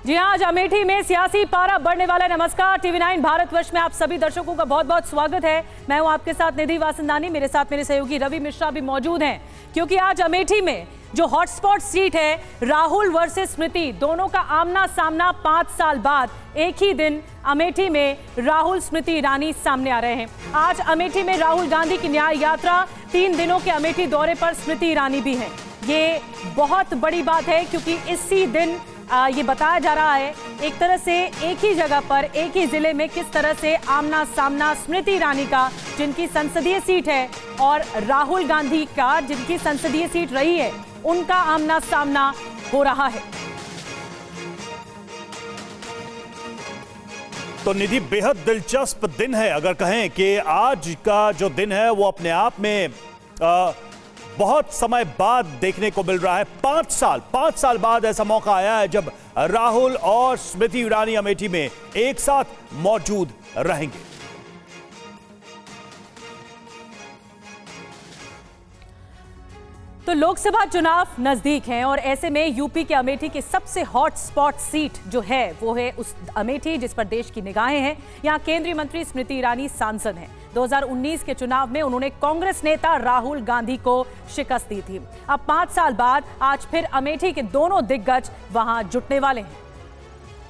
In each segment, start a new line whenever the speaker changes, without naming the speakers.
जी हाँ, आज अमेठी में सियासी पारा बढ़ने वाला। नमस्कार, TV9 भारतवर्ष में आप सभी दर्शकों का बहुत बहुत स्वागत है। मैं हूं आपके साथ निधि वासंदानी, मेरे साथ मेरे सहयोगी रवि मिश्रा भी मौजूद हैं, क्योंकि आज अमेठी में जो हॉटस्पॉट सीट है राहुल वर्सेस स्मृति, दोनों का आमना सामना 5 साल बाद एक ही दिन अमेठी में राहुल स्मृति ईरानी सामने आ रहे हैं। आज अमेठी में राहुल गांधी की न्याय यात्रा, 3 दिनों के अमेठी दौरे पर स्मृति ईरानी भी है। ये बहुत बड़ी बात है, क्योंकि इसी दिन ये बताया जा रहा है एक तरह से एक ही जगह पर एक ही जिले में किस तरह से आमना सामना स्मृति ईरानी का, जिनकी संसदीय सीट है, और राहुल गांधी का, जिनकी संसदीय सीट रही है, उनका आमना सामना हो रहा है।
तो निधि, बेहद दिलचस्प दिन है। अगर कहें कि आज का जो दिन है वो अपने आप में बहुत समय बाद देखने को मिल रहा है। 5 साल बाद ऐसा मौका आया है जब राहुल और स्मृति ईरानी अमेठी में एक साथ मौजूद रहेंगे।
तो लोकसभा चुनाव नजदीक हैं और ऐसे में यूपी के अमेठी की सबसे हॉट स्पॉट सीट जो है वो है उस अमेठी जिस पर देश की निगाहें हैं। यहाँ केंद्रीय मंत्री स्मृति ईरानी सांसद हैं। 2019 के चुनाव में उन्होंने कांग्रेस नेता राहुल गांधी को शिकस्त दी थी। अब 5 साल बाद आज फिर अमेठी के दोनों दिग्गज वहां जुटने वाले हैं।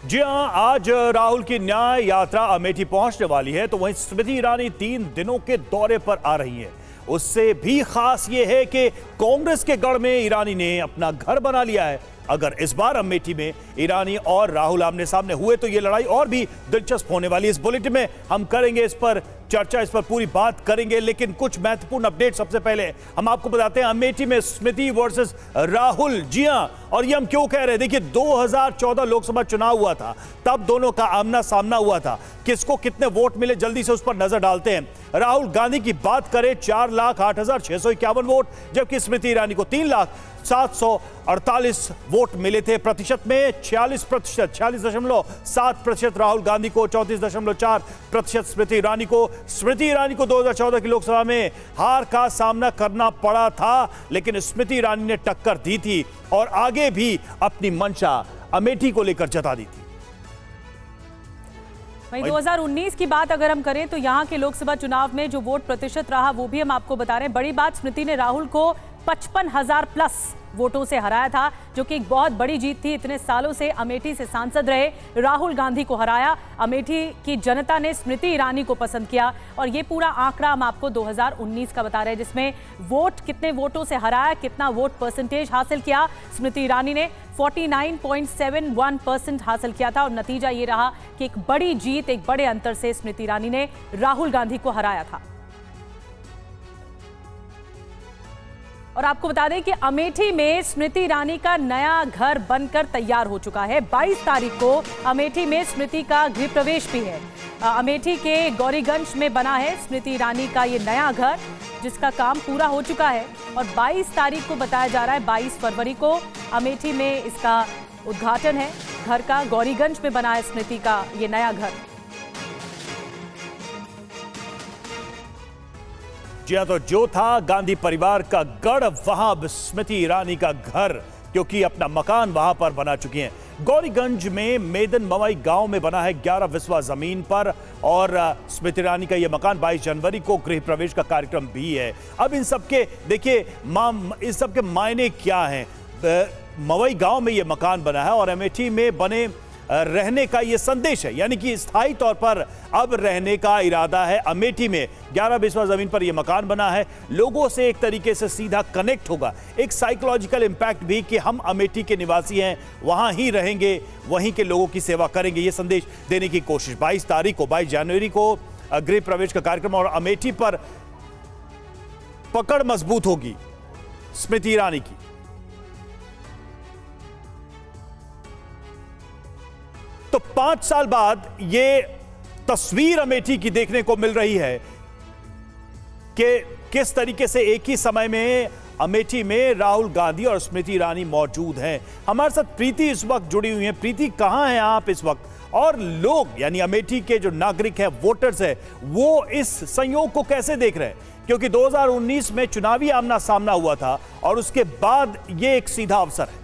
जी हां, आज राहुल की न्याय यात्रा अमेठी पहुंचने वाली है, तो वहीं स्मृति ईरानी 3 दिनों के दौरे पर आ रही है। उससे भी खास यह है कि कांग्रेस के गढ़ में ईरानी ने अपना घर बना लिया है। अगर इस बार अमेठी में ईरानी और राहुल आमने सामने हुए तो यह लड़ाई और भी दिलचस्प होने वाली है। इस बुलेटिन में हम करेंगे इस पर चर्चा, इस पर पूरी बात करेंगे, लेकिन कुछ महत्वपूर्ण अपडेट सबसे पहले हम आपको बताते हैं। अमेठी में स्मृति वर्सेस राहुल, जी हां, और ये हम क्यों कह रहे हैं, देखिए 2014 लोकसभा चुनाव हुआ था, तब दोनों का आमना सामना हुआ था। किसको कितने वोट मिले, जल्दी से उस पर नजर डालते हैं। राहुल गांधी की बात करें, 4,08,651 वोट, जबकि स्मृति ईरानी को 3,07,48 वोट मिले थे। प्रतिशत में 46%, 46.7% राहुल गांधी को, 34.4% स्मृति ईरानी को। स्मृति ईरानी को 2014 की लोकसभा में हार का सामना करना पड़ा था, लेकिन स्मृति ईरानी ने टक्कर दी थी और आगे भी अपनी मंशा अमेठी को लेकर जता दी थी।
वहीं 2019 की बात अगर हम करें तो यहां के लोकसभा चुनाव में जो वोट प्रतिशत रहा वो भी हम आपको बता रहे हैं। बड़ी बात, स्मृति ने राहुल को 55,000 प्लस वोटों से हराया था, जो कि एक बहुत बड़ी जीत थी। इतने सालों से अमेठी से सांसद रहे राहुल गांधी को हराया। अमेठी की जनता ने स्मृति ईरानी को पसंद किया, और ये पूरा आंकड़ा हम आपको 2019 का बता रहे हैं, जिसमें वोट कितने वोटों से हराया, कितना वोट परसेंटेज हासिल किया। स्मृति ईरानी ने 49.71% हासिल किया था, और नतीजा ये रहा कि एक बड़ी जीत, एक बड़े अंतर से स्मृति ईरानी ने राहुल गांधी को हराया था। और आपको बता दें कि अमेठी में स्मृति ईरानी का नया घर बनकर तैयार हो चुका है। 22 तारीख को अमेठी में स्मृति का गृह प्रवेश भी है। अमेठी के गौरीगंज में बना है स्मृति ईरानी का ये नया घर, जिसका काम पूरा हो चुका है, और 22 तारीख को बताया जा रहा है, 22 फरवरी को अमेठी में इसका उद्घाटन है। घर का गौरीगंज में बना है स्मृति का ये नया घर।
जी हां, तो जो था गांधी परिवार का गढ़, वहां अब स्मृति ईरानी का घर, क्योंकि अपना मकान वहां पर बना चुकी हैं। गौरीगंज में मेदन मवई गांव में बना है 11 विस्वा जमीन पर, और स्मृति ईरानी का यह मकान 22 जनवरी को गृह प्रवेश का कार्यक्रम भी है। अब इन सबके देखिए इस सबके मायने क्या हैं। मवई गांव में यह मकान बना है और अमेठी में बने रहने का ये संदेश है, यानी कि स्थायी तौर पर अब रहने का इरादा है। अमेठी में 11 विस्वा जमीन पर यह मकान बना है, लोगों से एक तरीके से सीधा कनेक्ट होगा। एक साइकोलॉजिकल इंपैक्ट भी कि हम अमेठी के निवासी हैं, वहां ही रहेंगे, वहीं के लोगों की सेवा करेंगे, ये संदेश देने की कोशिश। 22 तारीख को, 22 जनवरी को गृह प्रवेश का कार्यक्रम, और अमेठी पर पकड़ मजबूत होगी स्मृति ईरानी की। तो 5 साल बाद ये तस्वीर अमेठी की देखने को मिल रही है कि किस तरीके से एक ही समय में अमेठी में राहुल गांधी और स्मृति ईरानी मौजूद हैं। हमारे साथ प्रीति इस वक्त जुड़ी हुई हैं। प्रीति, कहां हैं आप इस वक्त, और लोग यानी अमेठी के जो नागरिक हैं, वोटर्स हैं, वो इस संयोग को कैसे देख रहे हैं? क्योंकि 2019 में चुनावी आमना सामना हुआ था और उसके बाद ये एक सीधा अवसर है।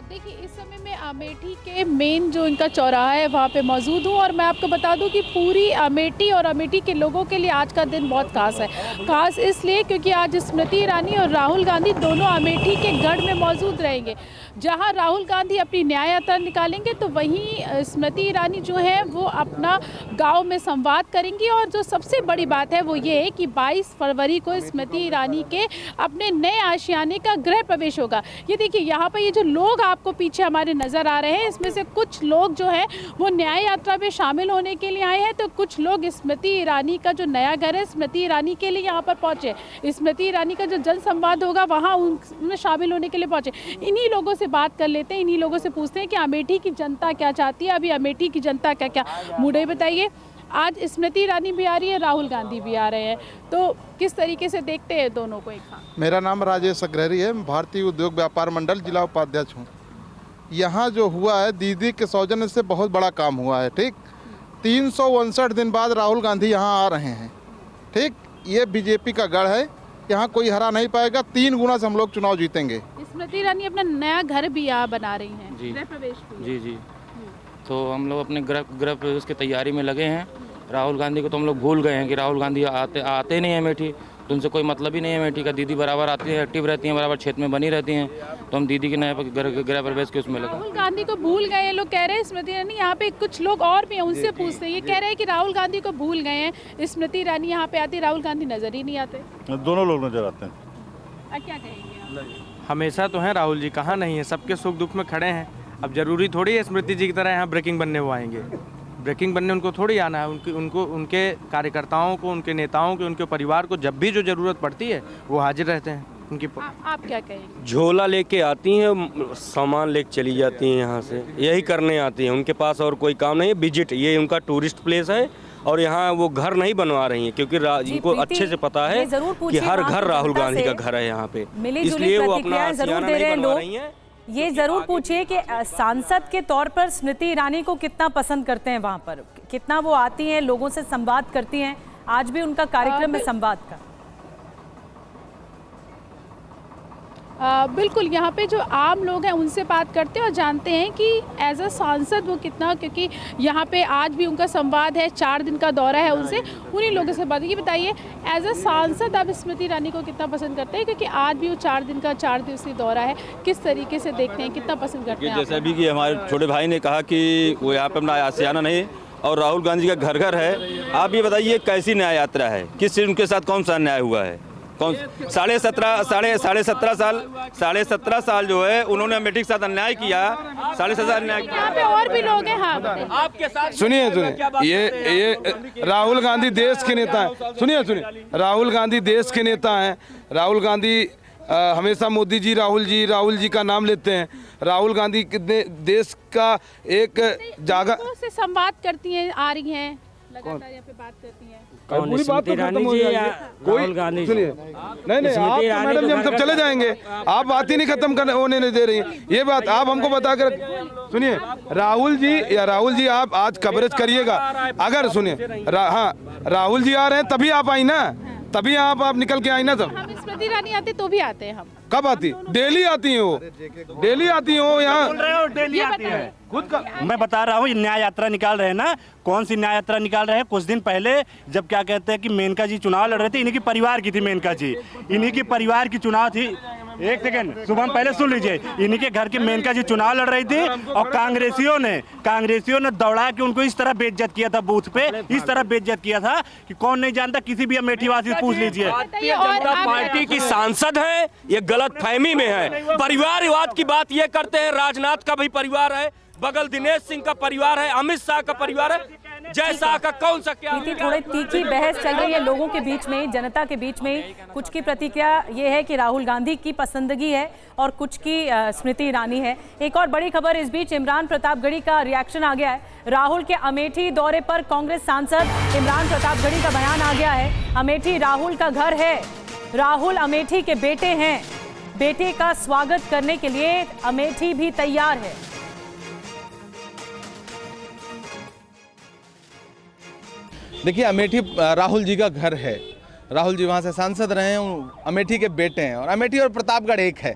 देखिए, इस समय मैं अमेठी के मेन जो इनका चौराहा है वहाँ पे मौजूद हूँ और मैं आपको बता दूँ कि पूरी अमेठी और अमेठी के लोगों के लिए आज का दिन बहुत खास है। खास इसलिए क्योंकि आज स्मृति ईरानी और राहुल गांधी दोनों अमेठी के गढ़ में मौजूद रहेंगे। जहाँ राहुल गांधी अपनी न्याय यात्रा निकालेंगे तो वहीं स्मृति ईरानी जो है वो अपना गाँव में संवाद करेंगी। और जो सबसे बड़ी बात है वो ये है कि 22 फरवरी को स्मृति ईरानी के अपने नए आशियाने का गृह प्रवेश होगा। ये देखिए, यहाँ पर ये जो लोग आपको पीछे हमारे नज़र आ रहे हैं, इसमें से कुछ लोग जो है वो न्याय यात्रा में शामिल होने के लिए आए हैं, तो कुछ लोग स्मृति ईरानी का जो नया घर है स्मृति ईरानी के लिए यहाँ पर पहुँचे। स्मृति ईरानी का जो जन संवाद होगा वहाँ उनमें शामिल होने के लिए पहुँचे। इन्हीं लोगों से बात कर लेते हैं, इन्हीं लोगों से पूछते हैं कि अमेठी की जनता क्या चाहती है, अभी अमेठी की जनता क्या क्या मूड है, बताइए। आज स्मृति ईरानी भी आ रही है, राहुल गांधी भी आ रहे हैं, तो किस तरीके से देखते हैं दोनों को एक साथ?
मेरा नाम राजेश अग्रहरी है, भारतीय उद्योग व्यापार मंडल जिला उपाध्यक्ष हूँ। यहाँ जो हुआ है दीदी के सौजन्य से बहुत बड़ा काम हुआ है। ठीक, 359 दिन बाद राहुल गांधी यहाँ आ रहे हैं। ठीक, ये बीजेपी का गढ़ है, यहाँ कोई हरा नहीं पाएगा। 3 गुना से हम लोग चुनाव जीतेंगे।
स्मृति ईरानी अपना नया घर भी यहाँ बना रही हैं, गृह प्रवेश भी।
जी। तो हम लोग अपने गृह प्रवेश की तैयारी में लगे हैं। राहुल गांधी को तो हम लोग भूल गए हैं कि राहुल गांधी आते नहीं है अमेठी, तो उनसे कोई मतलब ही नहीं है अमेठी का। दीदी बराबर आती है, एक्टिव रहती हैं, बराबर क्षेत्र में बनी रहती हैं, तो हम दीदी के नए गृह प्रवेश के उसमें लगे।
राहुल गांधी को भूल गए लोग कह रहे हैं, स्मृति ईरानी यहाँ पे कुछ लोग और भी हैं, उनसे पूछते हैं, ये कह रहे हैं कि राहुल गांधी को भूल गए हैं, स्मृति ईरानी यहाँ पे आती, राहुल गांधी नजर ही नहीं आते।
दोनों लोग नजर आते हैं।
क्या कहेंगे आप?
हमेशा तो हैं राहुल जी, कहाँ नहीं है, सबके सुख दुख में खड़े हैं। अब जरूरी थोड़ी है स्मृति जी की तरह यहाँ ब्रेकिंग बनने वो आएंगे। ब्रेकिंग बनने उनको थोड़ी आना है। उनके कार्यकर्ताओं को, उनके नेताओं को, उनके परिवार को जब भी जो ज़रूरत पड़ती है वो हाजिर रहते हैं। उनकी
आप क्या कहेंगे?
झोला लेके आती हैं, सामान लेके चली जाती हैं, यहाँ से यही करने आती हैं। उनके पास और कोई काम नहीं है। विजिट, ये उनका टूरिस्ट प्लेस है और यहाँ वो घर नहीं बनवा रही हैं क्योंकि इनको अच्छे से पता है कि हर घर राहुल गांधी का घर है यहाँ पे, इसलिए वो अपना आशियाना नहीं बनवा रही हैं।
ये जरूर पूछिए कि सांसद के तौर पर स्मृति ईरानी को कितना पसंद करते हैं, वहाँ पर कितना वो आती हैं, लोगों से संवाद करती हैं। आज भी उनका कार्यक्रम है संवाद का।
बिल्कुल, यहाँ पे जो आम लोग हैं उनसे बात करते हैं और जानते हैं कि एज अ सांसद वो कितना, क्योंकि यहाँ पे आज भी उनका संवाद है, 4 दिन का दौरा है, उनसे उन्हीं लोगों से बात। ये बताइए, एज अ सांसद आप स्मृति ईरानी को कितना पसंद करते हैं, क्योंकि आज भी वो 4 दिवसीय दौरा है, किस तरीके से देखते हैं, कितना पसंद करते हैं?
जैसे अभी कि हमारे छोटे भाई ने कहा कि वो यहाँ पे अपना आशियाना नहीं और राहुल गांधी का घर घर है। आप ये बताइए कैसी न्याय यात्रा है, किस उनके साथ कौन सा अन्याय हुआ है? कौन 17.5 साल जो है उन्होंने अमेठी के साथ अन्याय किया, 17.5 अन्याय किया।
यहाँ पे और भी लोग हैं। हाँ,
आपके साथ
सुनिए, ये राहुल गांधी देश के नेता हैं। सुनिए, राहुल गांधी देश के नेता हैं। राहुल गांधी हमेशा मोदी जी राहुल जी का नाम लेते हैं। राहुल गांधी कितने देश का एक जागा
से संवाद करती हैं, आ रही हैं लगातार यहाँ पे बात करती हैं।
पूरी बात तो खत्म हो जाएगी। राहुल गांधी
सुनिए, नहीं आप तो मैडम जी हम सब चले जाएंगे, आप बात ही नहीं खत्म करने होने नहीं दे रही हैं। ये बात आप हमको बता कर सुनिए। राहुल जी आप आज कवरेज करिएगा। अगर सुनिए, हाँ राहुल जी आ रहे हैं तभी आप आई ना, तभी आप निकल के आई ना। तब
हम स्मृति ईरानी आते तो भी आते हैं। हम
कब आती? डेली आती हैं वो, डेली आती हैं वो यहाँ।
डेली आती है खुद का। मैं बता रहा हूँ, न्याय यात्रा निकाल रहे हैं ना। कौन सी न्याय यात्रा निकाल रहे हैं? कुछ दिन पहले जब क्या कहते हैं कि मेनका जी चुनाव लड़ रहे थे, इन्हीं की परिवार की थी मेनका जी, इन्हीं की परिवार की चुनाव थी। एक सेकंड शुभम, पहले सुन लीजिए। इन्हीं के घर की मेनका जी चुनाव लड़ रही थी और कांग्रेसियों ने दौड़ा के उनको इस तरह बेइज्जत किया था, बूथ पे इस तरह बेइज्जत किया था कि कौन नहीं जानता। किसी भी अमेठी वासी से पूछ लीजिए।
भारतीय जनता पार्टी की सांसद है, ये गलत फहमी में है। परिवारवाद की बात ये करते हैं। राजनाथ का भी परिवार है, बगल दिनेश सिंह का परिवार है, अमित शाह का परिवार है, जय शाह का कौन सा क्या?
थोड़ी तीखी बहस चल रही है लोगों के बीच में, जनता के बीच में। कुछ की प्रतिक्रिया ये है कि राहुल गांधी की पसंदगी है और कुछ की स्मृति ईरानी है। एक और बड़ी खबर इस बीच इमरान प्रतापगढ़ी का रिएक्शन आ गया है। राहुल के अमेठी दौरे पर कांग्रेस सांसद इमरान प्रतापगढ़ी का बयान आ गया है। अमेठी राहुल का घर है, राहुल अमेठी के बेटे हैं, बेटे का स्वागत करने के लिए अमेठी भी तैयार है।
देखिए, अमेठी राहुल जी का घर है। राहुल जी वहाँ से सांसद रहे हैं, अमेठी के बेटे हैं और अमेठी और प्रतापगढ़ एक है।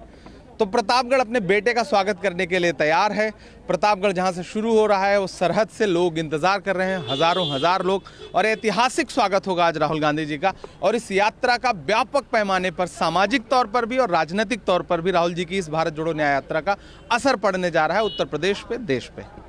तो प्रतापगढ़ अपने बेटे का स्वागत करने के लिए तैयार है। प्रतापगढ़ जहां से शुरू हो रहा है वो सरहद से लोग इंतजार कर रहे हैं, हजारों हजार लोग, और ऐतिहासिक स्वागत होगा आज राहुल गांधी जी का। और इस यात्रा का व्यापक पैमाने पर सामाजिक तौर पर भी और राजनीतिक तौर पर भी राहुल जी की इस भारत जोड़ो न्याय यात्रा का असर पड़ने जा रहा है उत्तर प्रदेश पे, देश पे।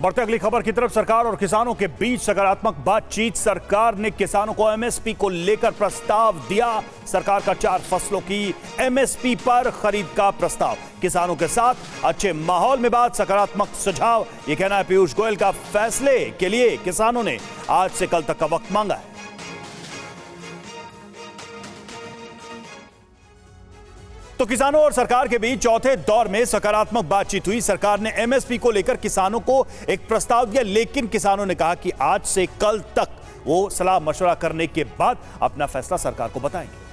बढ़ते अगली खबर की तरफ। सरकार और किसानों के बीच सकारात्मक बातचीत। सरकार ने किसानों को एमएसपी को लेकर प्रस्ताव दिया। सरकार का 4 फसलों की एमएसपी पर खरीद का प्रस्ताव। किसानों के साथ अच्छे माहौल में बात, सकारात्मक सुझाव, ये कहना है पीयूष गोयल का। फैसले के लिए किसानों ने आज से कल तक का वक्त मांगा है। तो किसानों और सरकार के बीच चौथे दौर में सकारात्मक बातचीत हुई। सरकार ने एमएसपी को लेकर किसानों को एक प्रस्ताव दिया, लेकिन किसानों ने कहा कि आज से कल तक वो सलाह मशवरा करने के बाद अपना फैसला सरकार को बताएंगे।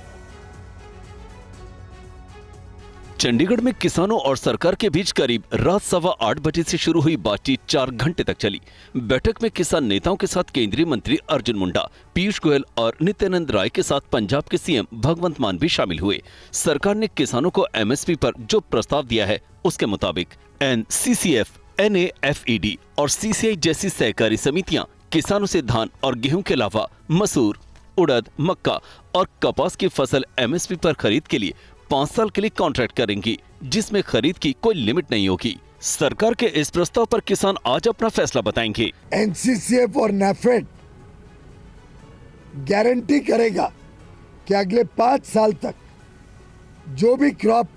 चंडीगढ़ में किसानों और सरकार के बीच करीब रात 8:15 बजे से शुरू हुई बातचीत 4 घंटे तक चली। बैठक में किसान नेताओं के साथ केंद्रीय मंत्री अर्जुन मुंडा, पीयूष गोयल और नित्यानंद राय के साथ पंजाब के सीएम भगवंत मान भी शामिल हुए। सरकार ने किसानों को एमएसपी पर जो प्रस्ताव दिया है उसके मुताबिक एनसीसीएफ, NAFED और CCI जैसी सहकारी समितियां किसानों से धान और गेहूं के अलावा मसूर, उड़द, मक्का और कपास की फसल एमएसपी पर खरीद के लिए 5 साल के लिए कॉन्ट्रैक्ट करेंगी, जिसमें खरीद की कोई लिमिट नहीं होगी। सरकार के इस प्रस्ताव पर किसान आज अपना फैसला बताएंगे।
एनसीसीएफ और NAFED गारंटी करेगा कि अगले 5 साल तक जो भी क्रॉप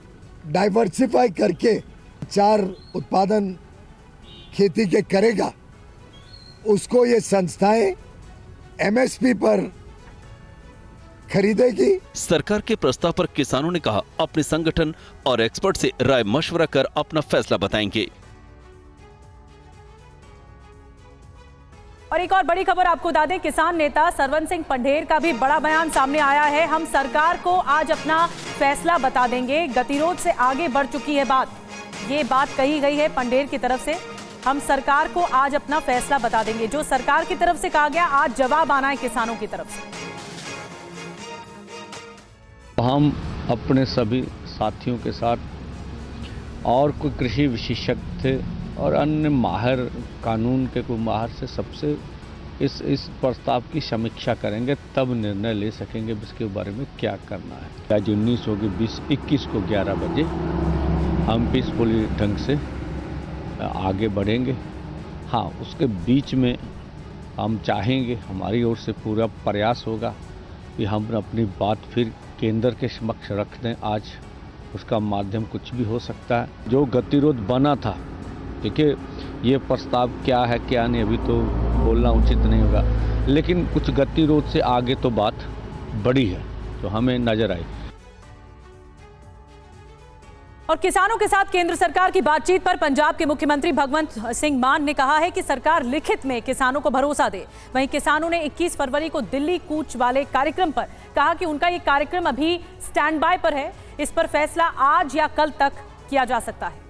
डाइवर्सिफाई करके 4 उत्पादन खेती के करेगा, उसको ये संस्थाएं एमएसपी पर खरीदेगी।
सरकार के प्रस्ताव पर किसानों ने कहा अपने संगठन और एक्सपर्ट से राय मशवरा कर अपना फैसला बताएंगे।
और एक और बड़ी खबर आपको बता दें, किसान नेता सरवन सिंह पंढेर का भी बड़ा बयान सामने आया है। हम सरकार को आज अपना फैसला बता देंगे, गतिरोध से आगे बढ़ चुकी है बात। ये बात कही गई है पंढेर की तरफ से। हम सरकार को आज अपना फैसला बता देंगे। जो सरकार की तरफ से कहा गया, आज जवाब आना है किसानों की तरफ से।
हम अपने सभी साथियों के साथ और कोई कृषि विशेषज्ञ थे और अन्य माहिर, कानून के कोई माहिर से सबसे इस प्रस्ताव की समीक्षा करेंगे, तब निर्णय ले सकेंगे इसके बारे में क्या करना है। आज 19 होगी, 20-21 को 11 बजे हम पीसफुली ढंग से आगे बढ़ेंगे। हाँ, उसके बीच में हम चाहेंगे, हमारी ओर से पूरा प्रयास होगा कि हम अपनी बात फिर केंद्र के समक्ष रख दें। आज उसका माध्यम कुछ भी हो सकता है। जो गतिरोध बना था, देखिए ये प्रस्ताव क्या है क्या नहीं अभी तो बोलना उचित नहीं होगा, लेकिन कुछ गतिरोध से आगे तो बात बढ़ी है तो हमें नजर आई।
और किसानों के साथ केंद्र सरकार की बातचीत पर पंजाब के मुख्यमंत्री भगवंत सिंह मान ने कहा है कि सरकार लिखित में किसानों को भरोसा दे। वहीं किसानों ने 21 फरवरी को दिल्ली कूच वाले कार्यक्रम पर कहा कि उनका ये कार्यक्रम अभी स्टैंड बाय पर है, इस पर फैसला आज या कल तक किया जा सकता है।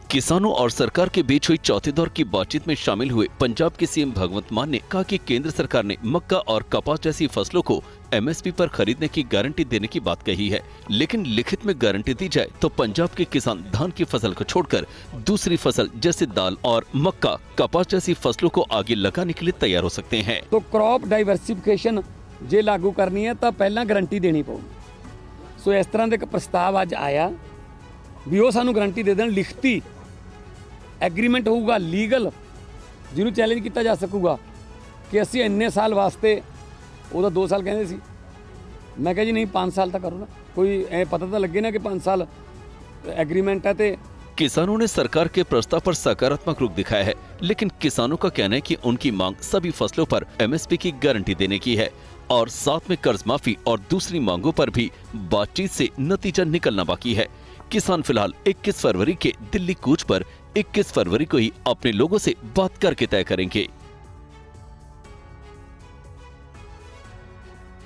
किसानों और सरकार के बीच हुई चौथे दौर की बातचीत में शामिल हुए पंजाब के सीएम भगवंत मान ने कहा कि केंद्र सरकार ने मक्का और कपास जैसी फसलों को एमएसपी पर खरीदने की गारंटी देने की बात कही है, लेकिन लिखित में गारंटी दी जाए तो पंजाब के किसान धान की फसल को छोड़कर दूसरी फसल जैसे दाल और मक्का, कपास जैसी फसलों को आगे लगाने के लिए तैयार हो सकते हैं।
तो क्रॉप डाइवर्सिफिकेशन जे लागू करनी है तो पहला गारंटी देनी पऊगी। सो इस तरह का प्रस्ताव अज आया भी वो सानू गारंटी दे देन, लिखती एग्रीमेंट होगा लीगल, जिन्होंने चैलेंज किया जा सकूगा कि असी इन्ने साल वास्ते, वो तो 2 साल कहते सी, मैं कहा जी नहीं 5 साल तक करो ना, कोई पता तो लगे ना कि 5 साल एग्रीमेंट है। तो
किसानों ने सरकार के प्रस्ताव पर सकारात्मक रुख दिखाया है, लेकिन किसानों का कहना है कि उनकी मांग सभी फसलों पर एमएसपी की गारंटी देने की है और साथ में कर्ज माफी और दूसरी मांगों पर भी बातचीत से नतीजा निकलना बाकी है। किसान फिलहाल 21 फरवरी के दिल्ली कूच पर 21 फरवरी को ही अपने लोगों से बात करके तय करेंगे।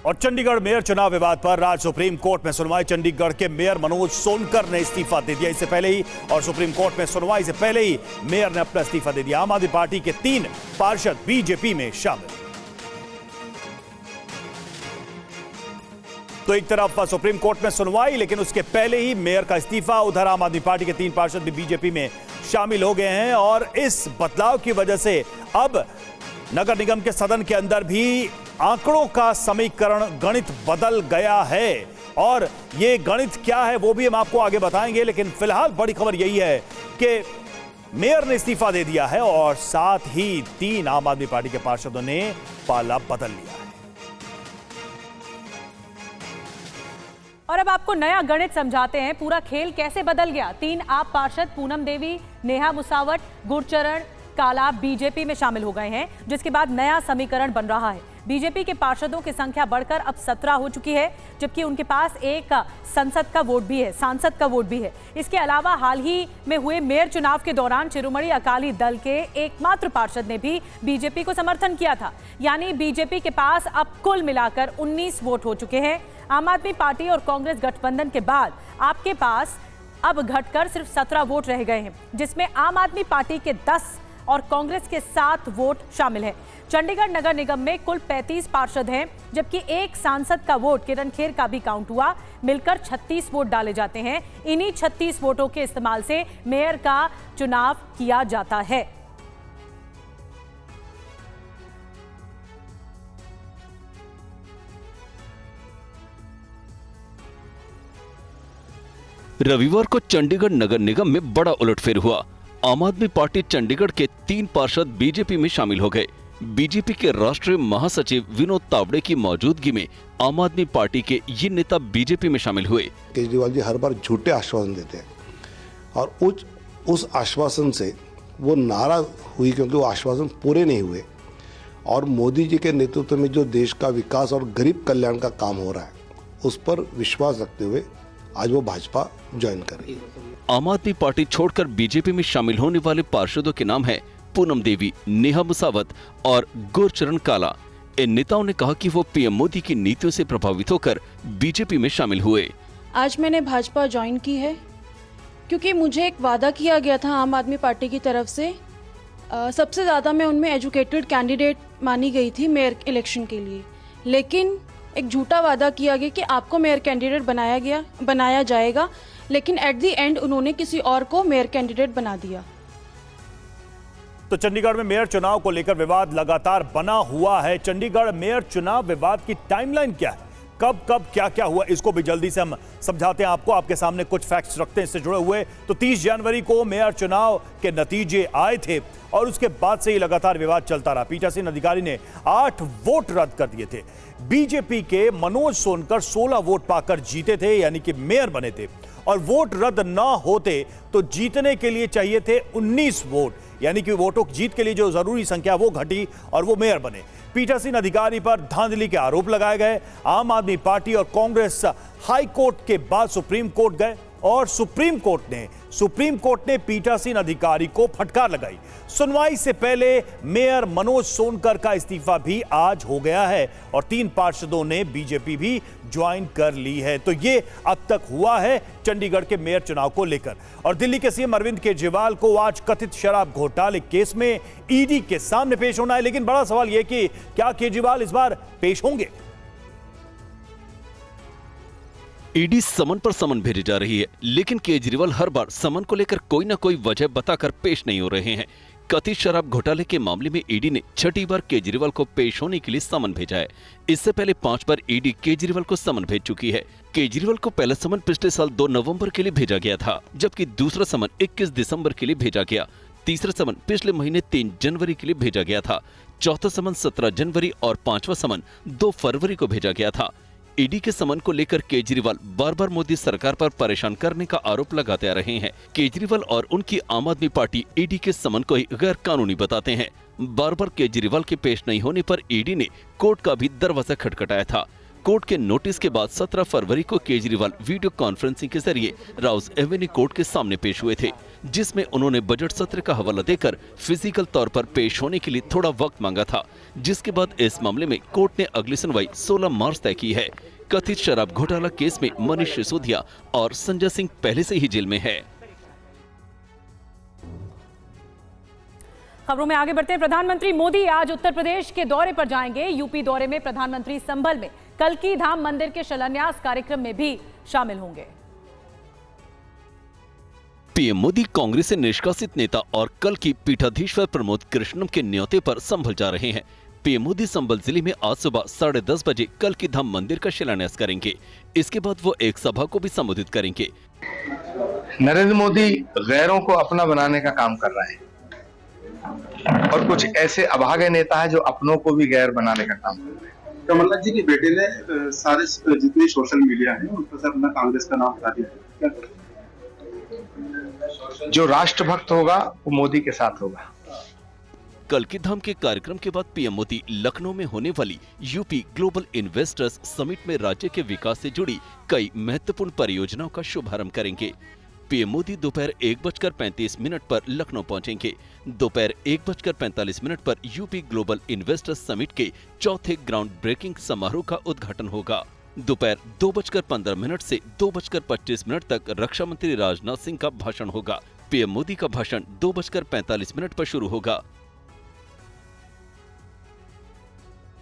और चंडीगढ़ मेयर चुनाव विवाद पर आज सुप्रीम कोर्ट में सुनवाई। चंडीगढ़ के मेयर मनोज सोनकर ने इस्तीफा दे दिया इससे पहले ही, और सुप्रीम कोर्ट में सुनवाई से पहले ही मेयर ने अपना इस्तीफा दे दिया। आम आदमी पार्टी के 3 पार्षद बीजेपी में शामिल। तो एक तरफ सुप्रीम कोर्ट में सुनवाई, लेकिन उसके पहले ही मेयर का इस्तीफा। उधर आम आदमी पार्टी के 3 पार्षद भी बीजेपी में शामिल हो गए हैं और इस बदलाव की वजह से अब नगर निगम के सदन के अंदर भी आंकड़ों का समीकरण, गणित बदल गया है। और ये गणित क्या है वो भी हम आपको आगे बताएंगे, लेकिन फिलहाल बड़ी खबर यही है कि मेयर ने इस्तीफा दे दिया है और साथ ही 3 आम आदमी पार्टी के पार्षदों ने पाला बदल लिया है।
और अब आपको नया गणित समझाते हैं, पूरा खेल कैसे बदल गया। 3 आप पार्षद पूनम देवी, नेहा मुसावत, गुरचरण काला बीजेपी में शामिल हो गए हैं, जिसके बाद नया समीकरण बन रहा है। बीजेपी के पार्षदों की संख्या बढ़कर अब 17 हो चुकी है, जबकि उनके पास एक सांसद का वोट भी है। इसके अलावा हाल ही में हुए मेयर चुनाव के दौरान शिरोमणि अकाली दल के एकमात्र पार्षद ने भी बीजेपी को समर्थन किया था। यानी बीजेपी के पास अब कुल मिलाकर 19 वोट हो चुके हैं। आम आदमी पार्टी और कांग्रेस गठबंधन के बाद आपके पास अब घटकर सिर्फ 17 वोट रह गए हैं, जिसमें आम आदमी पार्टी के 10 और कांग्रेस के 7 वोट शामिल हैं। चंडीगढ़ नगर निगम में कुल 35 पार्षद हैं, जबकि एक सांसद का वोट किरण खेर का भी काउंट हुआ। मिलकर 36 वोट डाले जाते हैं। इन्हीं 36 वोटों के इस्तेमाल से मेयर का चुनाव किया जाता है।
रविवार को चंडीगढ़ नगर निगम में बड़ा उलटफेर हुआ। आम आदमी पार्टी चंडीगढ़ के 3 पार्षद बीजेपी में शामिल हो गए। बीजेपी के राष्ट्रीय महासचिव विनोद तावड़े की मौजूदगी में आम आदमी पार्टी के ये नेता बीजेपी में शामिल हुए।
केजरीवाल जी हर बार झूठे आश्वासन देते हैं और उस आश्वासन से वो नाराज हुई, क्योंकि वो आश्वासन पूरे नहीं हुए। और मोदी जी के नेतृत्व में जो देश का विकास और गरीब कल्याण का काम हो रहा है, उस पर विश्वास रखते हुए आज वो भाजपा ज्वाइन कर रही है।
आम आदमी पार्टी छोड़कर बीजेपी में शामिल होने वाले पार्षदों के नाम है पूनम देवी, नेहा मुसावत और गुरचरण काला। इन नेताओं ने कहा कि वो पीएम मोदी की नीतियों से प्रभावित होकर बीजेपी में शामिल हुए।
आज मैंने भाजपा ज्वाइन की है क्योंकि मुझे एक वादा किया गया था आम आदमी पार्टी की तरफ से। सबसे ज़्यादा मैं उनमें एजुकेटेड कैंडिडेट मानी गई थी मेयर इलेक्शन के लिए, लेकिन एक झूठा वादा किया गया कि आपको मेयर कैंडिडेट बनाया जाएगा, लेकिन एट द एंड उन्होंने किसी और को मेयर कैंडिडेट बना दिया।
तो चंडीगढ़ में मेयर चुनाव को लेकर विवाद लगातार बना हुआ है। चंडीगढ़ मेयर चुनाव विवाद की टाइमलाइन क्या है, कब कब क्या क्या हुआ, इसको भी जल्दी से हम समझाते हैं आपको। आपके सामने कुछ फैक्ट्स रखते हैं इससे जुड़े हुए। तो 30 जनवरी को मेयर चुनाव के नतीजे आए थे और उसके बाद से ही लगातार विवाद चलता रहा। पीठासीन अधिकारी ने 8 वोट रद्द कर दिए थे। बीजेपी के मनोज सोनकर 16 वोट पाकर जीते थे, यानी कि मेयर बने थे। और वोट रद्द ना होते तो जीतने के लिए चाहिए थे 19 वोट, यानी कि वोटों की जीत के लिए जो जरूरी संख्या वो घटी और वो मेयर बने। पीठासीन अधिकारी पर धांधली के आरोप लगाए गए। आम आदमी पार्टी और कांग्रेस हाई कोर्ट के बाद सुप्रीम कोर्ट गए और सुप्रीम कोर्ट ने पीठासीन अधिकारी को फटकार लगाई। सुनवाई से पहले मेयर मनोज सोनकर का इस्तीफा भी आज हो गया है और 3 पार्षदों ने बीजेपी भी ज्वाइन कर ली है। तो ये अब तक हुआ है चंडीगढ़ के मेयर चुनाव को लेकर। और दिल्ली के सीएम अरविंद केजरीवाल को आज कथित शराब घोटाले केस में ईडी के सामने पेश होना है, लेकिन बड़ा सवाल यह कि क्या केजरीवाल इस बार पेश होंगे।
ईडी समन पर समन भेजी जा रही है, लेकिन केजरीवाल हर बार समन को लेकर कोई न कोई वजह बताकर पेश नहीं हो रहे हैं। कथित शराब घोटाले के मामले में ईडी ने 6ठी बार केजरीवाल को पेश होने के लिए समन भेजा है। इससे पहले 5 बार ईडी केजरीवाल को समन भेज चुकी है। केजरीवाल को पहला समन पिछले साल 2 नवंबर के लिए भेजा गया था, जबकि दूसरा समन 21 दिसंबर के लिए भेजा गया। तीसरा समन पिछले महीने 3 जनवरी के लिए भेजा गया था। चौथा समन 17 जनवरी और 5वां समन 2 फरवरी को भेजा गया था। ईडी के समन को लेकर केजरीवाल बार बार मोदी सरकार पर परेशान करने का आरोप लगाते आ रहे हैं। केजरीवाल और उनकी आम आदमी पार्टी ईडी के समन को ही गैर कानूनी बताते हैं। बार बार केजरीवाल के पेश नहीं होने पर ईडी ने कोर्ट का भी दरवाजा खटखटाया था। कोर्ट के नोटिस के बाद 17 फरवरी को केजरीवाल वीडियो कॉन्फ्रेंसिंग के जरिए राउज एवेन्यू कोर्ट के सामने पेश हुए थे, जिसमें उन्होंने बजट सत्र का हवाला देकर फिजिकल तौर पर पेश होने के लिए थोड़ा वक्त मांगा था, जिसके बाद इस मामले में कोर्ट ने अगली सुनवाई 16 मार्च तय की है। कथित शराब घोटाला केस में मनीष सिसोदिया और संजय सिंह पहले से ही जेल में है।
खबरों में आगे बढ़ते हैं। प्रधानमंत्री मोदी आज उत्तर प्रदेश के दौरे पर जाएंगे। यूपी दौरे में प्रधानमंत्री संभल में कल्की धाम मंदिर के शिलान्यास कार्यक्रम में भी शामिल होंगे।
पीएम मोदी कांग्रेस से निष्कासित नेता और कल की पीठाधीश्वर प्रमोद कृष्णम के न्योते पर संभल जा रहे हैं। पीएम मोदी संभल जिले में आज सुबह 10:30 बजे कल्की धाम मंदिर का शिलान्यास करेंगे। इसके बाद वो एक सभा को भी संबोधित करेंगे।
नरेंद्र मोदी गैरों को अपना बनाने का काम कर रहे हैं और कुछ ऐसे अभागे नेता है जो अपनों को भी गैर बनाने का काम कर रहे हैं।
कमलनाथ जी के बेटे ने सारे जितने सोशल मीडिया है उन पर से अपना कांग्रेस का नाम हटा दिया।
जो राष्ट्रभक्त होगा वो मोदी के साथ होगा।
कल्की धाम के कार्यक्रम के बाद पीएम मोदी लखनऊ में होने वाली यूपी ग्लोबल इन्वेस्टर्स समिट में राज्य के विकास से जुड़ी कई महत्वपूर्ण परियोजनाओं का शुभारंभ करेंगे। पीएम मोदी दोपहर 1:35 पर लखनऊ पहुंचेंगे। दोपहर 1:45 पर यूपी ग्लोबल इन्वेस्टर्स समिट के चौथे ग्राउंड ब्रेकिंग समारोह का उद्घाटन होगा। दोपहर 2:15 से 2:25 तक रक्षा मंत्री राजनाथ सिंह का भाषण होगा। पीएम मोदी का भाषण 2:45 पर शुरू होगा।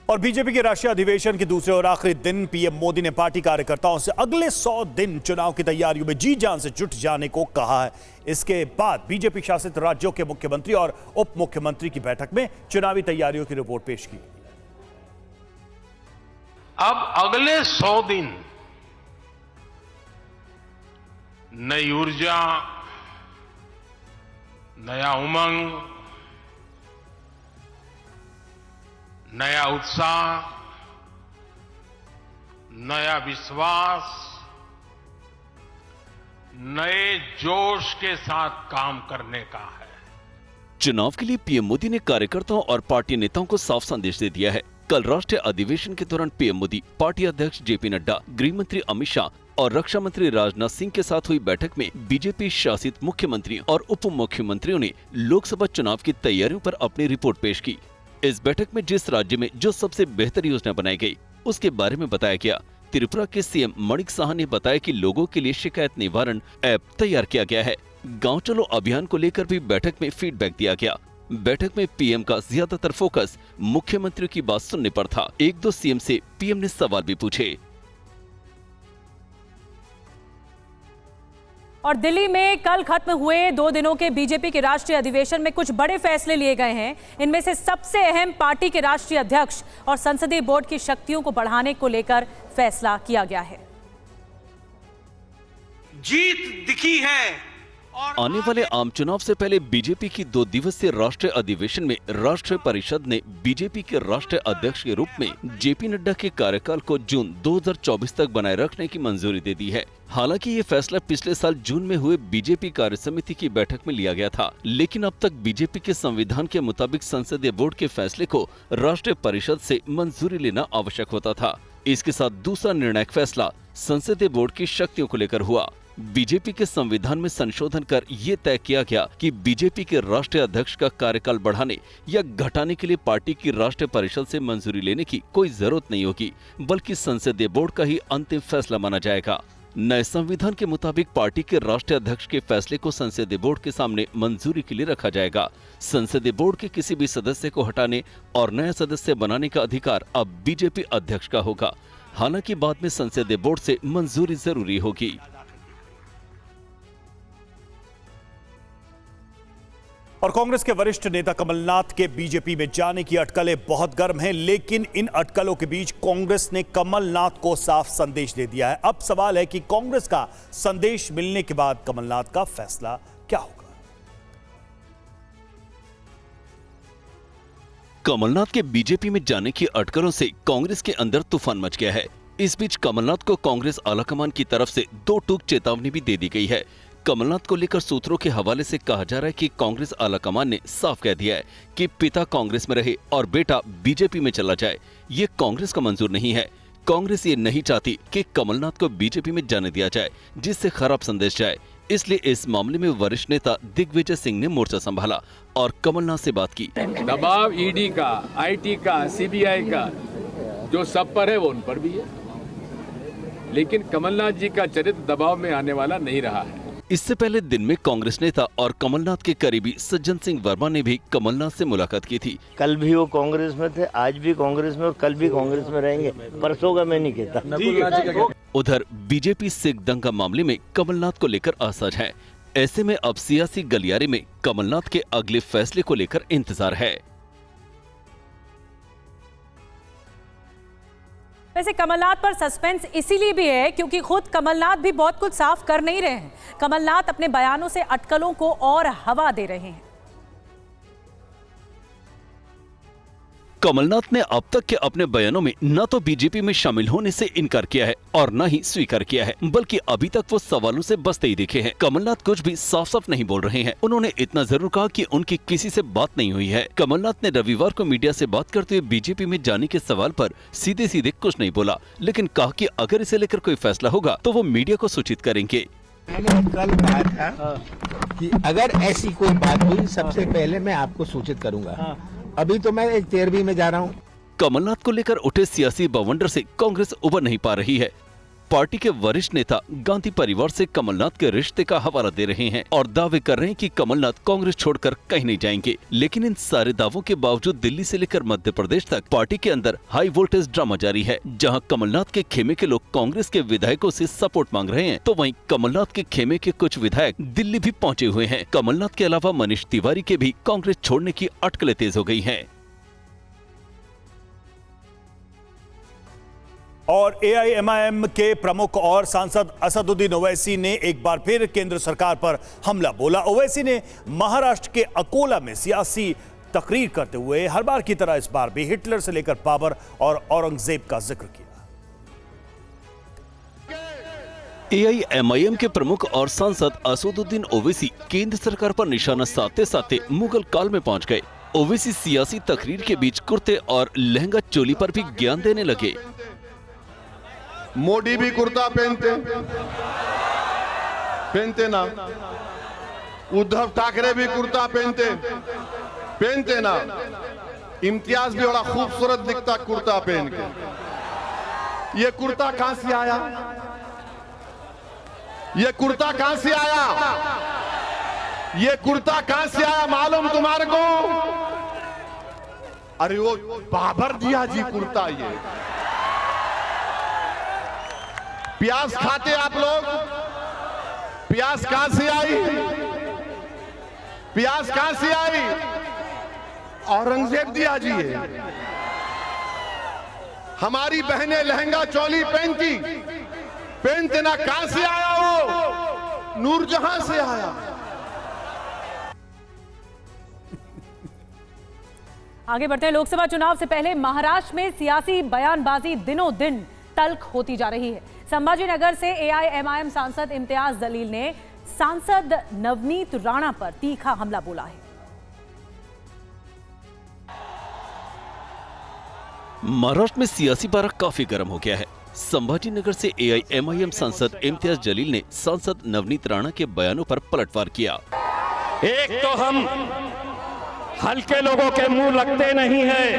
और बीजेपी के राष्ट्रीय अधिवेशन के दूसरे और आखिरी दिन पीएम मोदी ने पार्टी कार्यकर्ताओं से अगले 100 दिन चुनाव की तैयारियों में जी जान से जुट जाने को कहा है। इसके बाद बीजेपी शासित राज्यों के मुख्यमंत्री और उप मुख्यमंत्री की बैठक में चुनावी तैयारियों की रिपोर्ट पेश की।
अब अगले 100 दिन नई ऊर्जा, नया उमंग, नया उत्साह, नया विश्वास, नए जोश के साथ काम करने का है।
चुनाव के लिए पीएम मोदी ने कार्यकर्ताओं और पार्टी नेताओं को साफ संदेश दे दिया है। कल राष्ट्रीय अधिवेशन के दौरान पीएम मोदी पार्टी अध्यक्ष जेपी नड्डा, गृह मंत्री अमित शाह और रक्षा मंत्री राजनाथ सिंह के साथ हुई बैठक में बीजेपी शासित मुख्यमंत्री और उप मुख्यमंत्रियों ने लोकसभा चुनाव की तैयारियों पर अपनी रिपोर्ट पेश की। इस बैठक में जिस राज्य में जो सबसे बेहतर योजना बनाई गई उसके बारे में बताया गया। त्रिपुरा के सीएम मणिक साहा ने बताया कि लोगों के लिए शिकायत निवारण ऐप तैयार किया गया है। गांव चलो अभियान को लेकर भी बैठक में फीडबैक दिया गया। बैठक में पीएम का ज्यादातर फोकस मुख्यमंत्रियों की बात सुनने पर था। 1-2 सीएम से पीएम ने सवाल भी पूछे।
और दिल्ली में कल खत्म हुए 2 दिनों के बीजेपी के राष्ट्रीय अधिवेशन में कुछ बड़े फैसले लिए गए हैं। इनमें से सबसे अहम पार्टी के राष्ट्रीय अध्यक्ष और संसदीय बोर्ड की शक्तियों को बढ़ाने को लेकर फैसला किया गया है।
जीत दिखी है।
आने वाले आम चुनाव से पहले बीजेपी की 2 दिवसीय राष्ट्रीय अधिवेशन में राष्ट्रीय परिषद ने बीजेपी के राष्ट्रीय अध्यक्ष के रूप में जेपी नड्डा के कार्यकाल को जून 2024 तक बनाए रखने की मंजूरी दे दी है। हालांकि ये फैसला पिछले साल जून में हुए बीजेपी कार्य समिति की बैठक में लिया गया था, लेकिन अब तक बीजेपी के संविधान के मुताबिक संसदीय बोर्ड के फैसले को राष्ट्रीय परिषद से मंजूरी लेना आवश्यक होता था। इसके साथ दूसरा निर्णायक फैसला संसदीय बोर्ड की शक्तियों को लेकर हुआ। बीजेपी के संविधान में संशोधन कर ये तय किया गया कि बीजेपी के राष्ट्रीय अध्यक्ष का कार्यकाल बढ़ाने या घटाने के लिए पार्टी की राष्ट्रीय परिषद से मंजूरी लेने की कोई जरूरत नहीं होगी, बल्कि संसदीय बोर्ड का ही अंतिम फैसला माना जाएगा। नए संविधान के मुताबिक पार्टी के राष्ट्रीय अध्यक्ष के फैसले को संसदीय बोर्ड के सामने मंजूरी के लिए रखा जाएगा। संसदीय बोर्ड के किसी भी सदस्य को हटाने और नया सदस्य बनाने का अधिकार अब बीजेपी अध्यक्ष का होगा। हालांकि बाद में संसदीय बोर्ड से मंजूरी जरूरी होगी।
और कांग्रेस के वरिष्ठ नेता कमलनाथ के बीजेपी में जाने की अटकलें बहुत गर्म हैं, लेकिन इन अटकलों के बीच कांग्रेस ने कमलनाथ को साफ संदेश दे दिया है। अब सवाल है कि कांग्रेस का संदेश मिलने के बाद कमलनाथ का फैसला क्या होगा।
कमलनाथ के बीजेपी में जाने की अटकलों से कांग्रेस के अंदर तूफान मच गया है। इस बीच कमलनाथ को कांग्रेस आलाकमान की तरफ से 2 टूक चेतावनी भी दे दी गई है। कमलनाथ को लेकर सूत्रों के हवाले से कहा जा रहा है कि कांग्रेस आलाकमान ने साफ कह दिया है कि पिता कांग्रेस में रहे और बेटा बीजेपी में चला जाए। ये कांग्रेस का मंजूर नहीं है। कांग्रेस ये नहीं चाहती कि कमलनाथ को बीजेपी में जाने दिया जाए, जिससे खराब संदेश जाए। इसलिए इस मामले में वरिष्ठ नेता दिग्विजय सिंह ने मोर्चा संभाला और कमलनाथ से बात की।
दबाव ईडी का, आईटी का, सीबीआई का जो सब पर है वो उन पर भी है, लेकिन कमलनाथ जी का चरित्र दबाव में आने वाला नहीं रहा है।
इससे पहले दिन में कांग्रेस नेता और कमलनाथ के करीबी सज्जन सिंह वर्मा ने भी कमलनाथ से मुलाकात की थी।
कल भी वो कांग्रेस में थे, आज भी कांग्रेस में और कल भी कांग्रेस में रहेंगे, परसों का मैं नहीं कहता।
उधर बीजेपी सिख दंगा मामले में कमलनाथ को लेकर असर है। ऐसे में अब सियासी गलियारे में कमलनाथ के अगले फैसले को लेकर इंतजार है।
वैसे कमलनाथ पर सस्पेंस इसीलिए भी है क्योंकि खुद कमलनाथ भी बहुत कुछ साफ कर नहीं रहे हैं। कमलनाथ अपने बयानों से अटकलों को और हवा दे रहे हैं।
कमलनाथ ने अब तक के अपने बयानों में न तो बीजेपी में शामिल होने से इनकार किया है और न ही स्वीकार किया है, बल्कि अभी तक वो सवालों से बचते ही दिखे हैं। कमलनाथ कुछ भी साफ साफ नहीं बोल रहे हैं। उन्होंने इतना जरूर कहा कि उनकी किसी से बात नहीं हुई है। कमलनाथ ने रविवार को मीडिया से बात करते हुए बीजेपी में जाने के सवाल पर सीधे सीधे कुछ नहीं बोला, लेकिन कहा कि अगर इसे लेकर कोई फैसला होगा तो वो मीडिया को सूचित करेंगे।
मैंने कल कहा था कि अगर ऐसी कोई बात हुई सबसे पहले मैं आपको सूचित करूंगा। अभी तो मैं एक 13वीं में जा रहा हूँ।
कमलनाथ को लेकर उठे सियासी बवंडर से कांग्रेस उबर नहीं पा रही है। पार्टी के वरिष्ठ नेता गांधी परिवार से कमलनाथ के रिश्ते का हवाला दे रहे हैं और दावे कर रहे हैं कि कमलनाथ कांग्रेस छोड़कर कहीं नहीं जाएंगे। लेकिन इन सारे दावों के बावजूद दिल्ली से लेकर मध्य प्रदेश तक पार्टी के अंदर हाई वोल्टेज ड्रामा जारी है। जहां कमलनाथ के खेमे के लोग कांग्रेस के विधायकों से सपोर्ट मांग रहे हैं, तो वहीं कमलनाथ के खेमे के कुछ विधायक दिल्ली भी पहुँचे हुए हैं। कमलनाथ के अलावा मनीष तिवारी के भी कांग्रेस छोड़ने की अटकलें तेज हो गई है।
और एआईएमआईएम के प्रमुख और सांसद असदुद्दीन ओवैसी ने एक बार फिर केंद्र सरकार पर हमला बोला। ओवैसी ने महाराष्ट्र के अकोला में सियासी तकरीर करते हुए हर बार की तरह इस बार भी हिटलर से लेकर बाबर और औरंगजेब का जिक्र किया।
एआईएमआईएम के प्रमुख और सांसद असदुद्दीन ओवैसी केंद्र सरकार पर निशाना साधते साधते मुगल काल में पहुंच गए। ओवैसी सियासी तकरीर के बीच कुर्ते और लहंगा चोली पर भी ज्ञान देने लगे।
मोदी भी कुर्ता पहनते ना, उद्धव ठाकरे भी कुर्ता पहनते ना, इम्तियाज भी बड़ा खूबसूरत दिखता कुर्ता पहन के। ये कुर्ता कहां से आया? ये कुर्ता कहां से आया? ये कुर्ता कहां से आया मालूम तुम्हारे को? अरे वो बाबर दिया जी कुर्ता। ये प्याज खाते आप लोग? प्याज कहां से आई? प्याज कहां से आई? औरंगजेब दिया जी है। हमारी बहनें लहंगा चोली पहनते ना, कहां से आया वो? नूरजहां से आया।
आगे बढ़ते हैं। लोकसभा चुनाव से पहले महाराष्ट्र में सियासी बयानबाजी दिनों दिन तल्ख होती जा रही है। संभाजीनगर से एआईएमआईएम सांसद इम्तियाज जलील ने सांसद नवनीत राणा पर तीखा हमला बोला है।
महाराष्ट्र में सियासी पारा काफी गर्म हो गया है। संभाजीनगर से एआईएमआईएम सांसद इम्तियाज जलील ने सांसद नवनीत राणा के बयानों पर पलटवार किया।
एक तो हम हल्के लोगों के मुंह लगते नहीं है।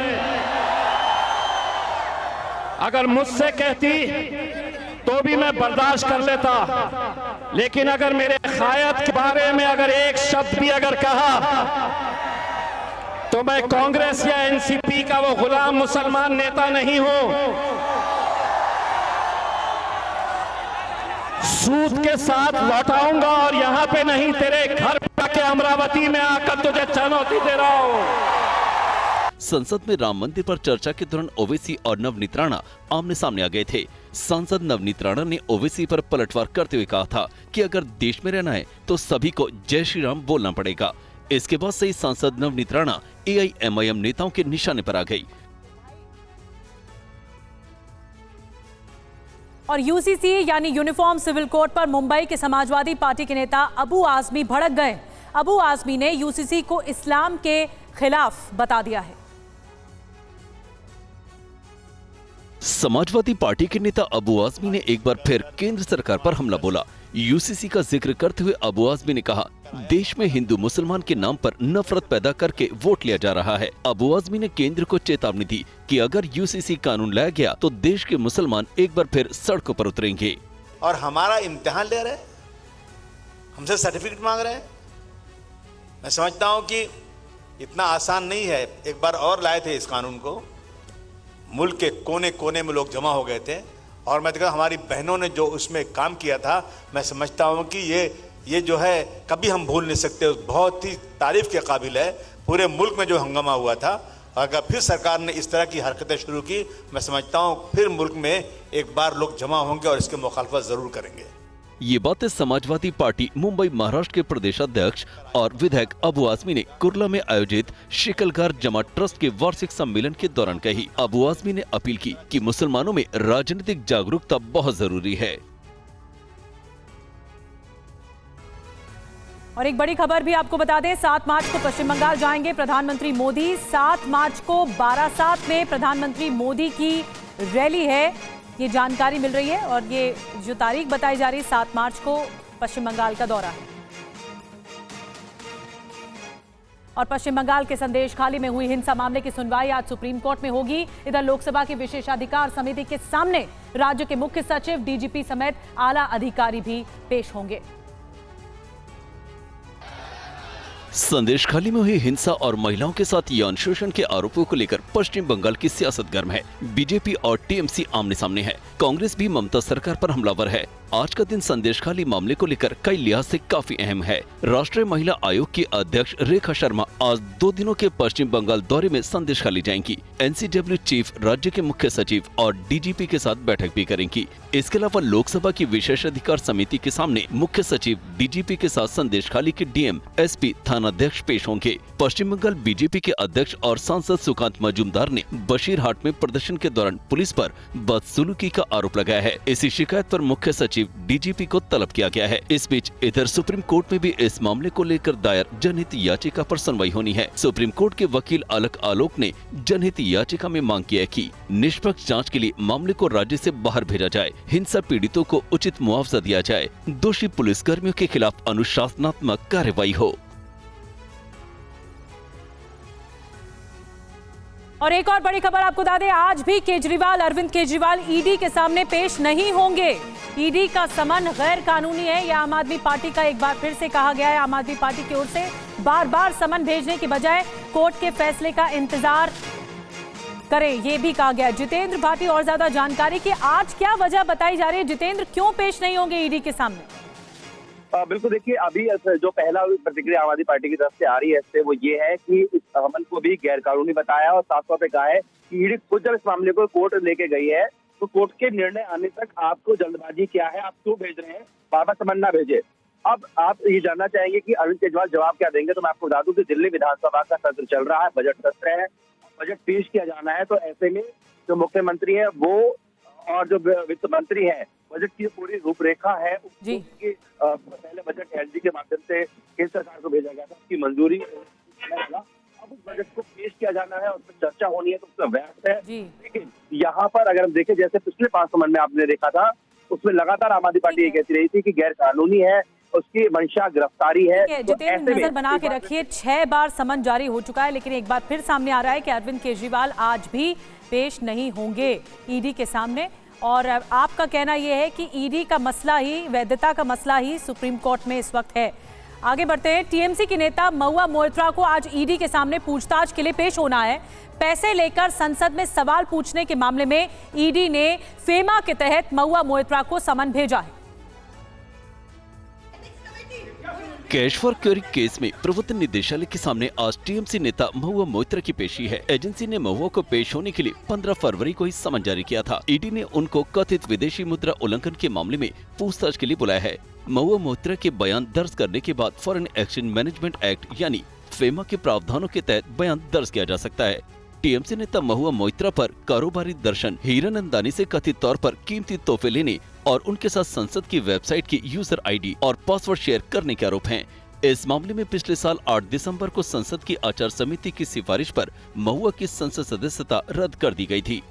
अगर मुझसे कहती तो भी मैं बर्दाश्त कर लेता, लेकिन अगर मेरे खायत के बारे में अगर एक शब्द भी अगर कहा तो मैं कांग्रेस या एनसीपी का वो गुलाम मुसलमान नेता नहीं हूं। सूद के साथ लौटाऊंगा और यहां पे नहीं, तेरे घर के अमरावती में आकर तुझे चुनौती दे रहा हूं।
संसद में राम मंदिर पर चर्चा के दौरान ओवैसी और नवनीत राणा आमने सामने आ गए थे। सांसद नवनीत राणा ने ओवैसी पर पलटवार करते हुए कहा था कि अगर देश में रहना है तो सभी को जय श्री राम बोलना पड़ेगा। इसके बाद से ही सांसद नवनीत राणा एआईएमआईएम नेताओं के निशाने पर आ गई।
और यूसीसी यानी यूनिफॉर्म सिविल कोड पर मुंबई के समाजवादी पार्टी के नेता अबू आजमी भड़क गए। अबू आजमी ने यूसीसी को इस्लाम के खिलाफ बता दिया है।
समाजवादी पार्टी के नेता अबू आजमी ने एक बार फिर केंद्र सरकार पर हमला बोला। यूसीसी का जिक्र करते हुए अबू आजमी ने कहा, देश में हिंदू मुसलमान के नाम पर नफरत पैदा करके वोट लिया जा रहा है। अबू आजमी ने केंद्र को चेतावनी दी कि अगर यूसीसी कानून लाया गया तो देश के मुसलमान एक बार फिर सड़कों पर उतरेंगे।
और हमारा इम्तिहान ले रहे,
हमसे सर्टिफिकेट मांग रहे हैं। मैं समझता हूं कि इतना आसान नहीं है। एक बार और लाए थे इस कानून को, मुल्क के कोने कोने में लोग जमा हो गए थे और मैं देखा हमारी बहनों ने जो उसमें काम किया था, मैं समझता हूं कि ये जो है कभी हम भूल नहीं सकते। बहुत ही तारीफ के काबिल है। पूरे मुल्क में जो हंगामा हुआ था, अगर फिर सरकार ने इस तरह की हरकतें शुरू की, मैं समझता हूं फिर मुल्क में एक बार लोग जमा होंगे और इसके मुखालफत जरूर करेंगे।
ये बातें समाजवादी पार्टी मुंबई महाराष्ट्र के प्रदेश अध्यक्ष और विधायक अबू आजमी ने कुर्ला में आयोजित शिकलगार जमात ट्रस्ट के वार्षिक सम्मेलन के दौरान कही। अबू आजमी ने अपील की कि मुसलमानों में राजनीतिक जागरूकता बहुत जरूरी है।
और एक बड़ी खबर भी आपको बता दें, 7 मार्च को पश्चिम बंगाल जाएंगे प्रधानमंत्री मोदी। 7 मार्च को बारासात में प्रधानमंत्री मोदी की रैली है, ये जानकारी मिल रही है। और ये जो तारीख बताई जा रही है, 7 मार्च को पश्चिम बंगाल का दौरा है। और पश्चिम बंगाल के संदेश खाली में हुई हिंसा मामले की सुनवाई आज सुप्रीम कोर्ट में होगी। इधर लोकसभा की विशेषाधिकार समिति के सामने राज्य के मुख्य सचिव, डीजीपी समेत आला अधिकारी भी पेश होंगे।
संदेश खाली में हुई हिंसा और महिलाओं के साथ यौन शोषण के आरोपों को लेकर पश्चिम बंगाल की सियासत गर्म है। बीजेपी और टीएमसी आमने सामने है। कांग्रेस भी ममता सरकार पर हमलावर है। आज का दिन संदेश खाली मामले को लेकर कई लिहाज से काफी अहम है। राष्ट्रीय महिला आयोग की अध्यक्ष रेखा शर्मा आज 2 दिनों के पश्चिम बंगाल दौरे में संदेश खाली जाएंगी। एनसीडब्ल्यू चीफ, राज्य के मुख्य सचिव और डीजीपी के साथ बैठक भी करेंगी। इसके अलावा लोकसभा की विशेषाधिकार समिति के सामने मुख्य सचिव, डीजीपी के साथ संदेश खाली के डीएम, एसपी, थानाध्यक्ष पेश होंगे। पश्चिम बंगाल बीजेपी के अध्यक्ष और सांसद सुकांत मजूमदार ने बशीरहाट में प्रदर्शन के दौरान पुलिस पर बदसलूकी का आरोप लगाया है। इसी शिकायत पर मुख्य सचिव, डीजीपी को तलब किया गया है। इस बीच इधर सुप्रीम कोर्ट में भी इस मामले को लेकर दायर जनहित याचिका पर सुनवाई होनी है। सुप्रीम कोर्ट के वकील अलक आलोक ने जनहित याचिका में मांग की है कि निष्पक्ष जांच के लिए मामले को राज्य से बाहर भेजा जाए, हिंसा पीड़ितों को उचित मुआवजा दिया जाए, दोषी पुलिसकर्मियों के खिलाफ अनुशासनात्मक कार्रवाई हो।
और एक और बड़ी खबर आपको बता दें, आज भी केजरीवाल, अरविंद केजरीवाल ईडी के सामने पेश नहीं होंगे। ईडी का समन गैर कानूनी है, यह आम आदमी पार्टी का एक बार फिर से कहा गया है। आम आदमी पार्टी की ओर से बार बार समन भेजने की बजाय कोर्ट के फैसले का इंतजार करें, यह भी कहा गया। जितेंद्र भाटी और ज्यादा जानकारी की आज क्या वजह बताई जा रही है। जितेंद्र, क्यों पेश नहीं होंगे ईडी के सामने?
बिल्कुल, देखिए अभी जो पहला प्रतिक्रिया आम आदमी पार्टी की तरफ से आ रही है इससे वो ये है कि इस हमन को भी गैर कानूनी बताया और साफ तौर पे कहा है कि ईडी खुद जब इस मामले को कोर्ट लेके गई है तो कोर्ट के निर्णय आने तक आपको जल्दबाजी क्या है, आप क्यों भेज रहे हैं, बार-बार समन ना भेजे। अब आप ये जानना चाहेंगे कि अरविंद केजरीवाल जवाब क्या देंगे, तो मैं आपको बता दूं कि दिल्ली विधानसभा का सत्र चल रहा है, बजट सत्र है, बजट पेश किया जाना है। तो ऐसे में जो मुख्यमंत्री है वो और जो वित्त मंत्री है, बजट की पूरी रूपरेखा है पहले बजट एलजी के माध्यम से केंद्र सरकार को भेजा गया था, उसकी मंजूरी अब उस बजट को पेश किया जाना है और चर्चा होनी है, तो उसका व्यास है। लेकिन यहाँ पर अगर हम देखें, जैसे पिछले 5 समन में आपने देखा था, उसमें लगातार आम आदमी पार्टी ये कहती रही थी कि गैर कानूनी है, उसकी मंशा गिरफ्तारी है।
जितेंद्र, नजर बना के रखिए, 6 बार समन जारी हो चुका है, लेकिन एक बार फिर सामने आ रहा है कि अरविंद केजरीवाल आज भी पेश नहीं होंगे ईडी के सामने। और आपका कहना यह है कि ईडी का मसला ही, वैधता का मसला ही सुप्रीम कोर्ट में इस वक्त है। आगे बढ़ते हैं। टीएमसी की नेता महुआ मोइत्रा को आज ईडी के सामने पूछताछ के लिए पेश होना है। पैसे लेकर संसद में सवाल पूछने के मामले में ईडी ने फेमा के तहत महुआ मोइत्रा को समन भेजा है।
कैश फॉर क्योरी केस में प्रवर्तन निदेशालय के सामने आज टीएमसी नेता महुआ मोइत्रा की पेशी है। एजेंसी ने महुआ को पेश होने के लिए 15 फरवरी को ही समन जारी किया था। ईडी ने उनको कथित विदेशी मुद्रा उल्लंघन के मामले में पूछताछ के लिए बुलाया है। महुआ मोइत्रा के बयान दर्ज करने के बाद फॉरेन एक्सचेंज मैनेजमेंट एक्ट यानी फेमा के प्रावधानों के तहत बयान दर्ज किया जा सकता है। टीएमसी नेता महुआ मोइत्रा पर कारोबारी दर्शन हीरानंदानी से कथित तौर पर कीमती तोहफे लेने और उनके साथ संसद की वेबसाइट की यूजर आईडी और पासवर्ड शेयर करने के आरोप हैं। इस मामले में पिछले साल 8 दिसंबर को संसद की आचार समिति की सिफारिश पर महुआ की संसद सदस्यता रद्द कर दी गई थी।